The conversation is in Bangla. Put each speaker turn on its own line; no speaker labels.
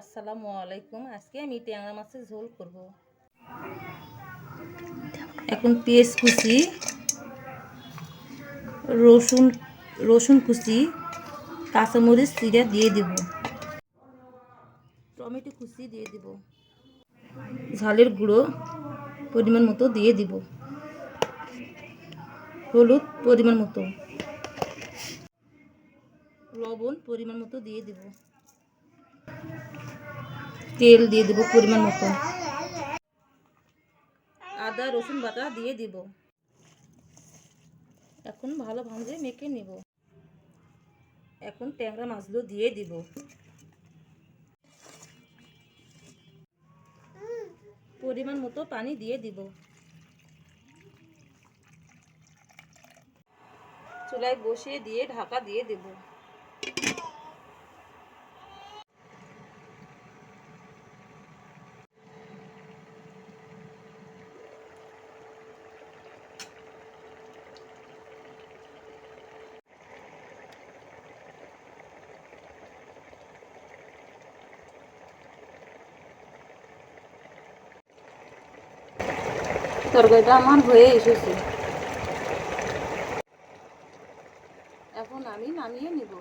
আসসালামু আলাইকুম। আজকে আমি ট্যাংরা মাছের ঝোল করব। এখন পেঁয়াজ কুচি, রসুন রসুন কুচি, কাঁচামরিচ চিরা দিয়ে দেব, টমেটো কুচি দিয়ে দেব, ঝালের গুঁড়ো পরিমাণ মতো দিয়ে দিব, হলুদ পরিমাণ মতো, লবণ পরিমাণ মতো দিয়ে দেব, তেল দিয়ে দেব পরিমাণ মতো, আদা রসুন বাটা দিয়ে দিব। এখন ভালোভাবে মেখে নেব। এখন ট্যাংরা মাছগুলো দিয়ে দিব। পরিমাণ মতো পানি দিয়ে দিব। চুলায় বসিয়ে দিয়ে ঢাকা দিয়ে দেব। তরকারিটা আমার হয়ে এসেছে। এখন আমি নামিয়ে নিব।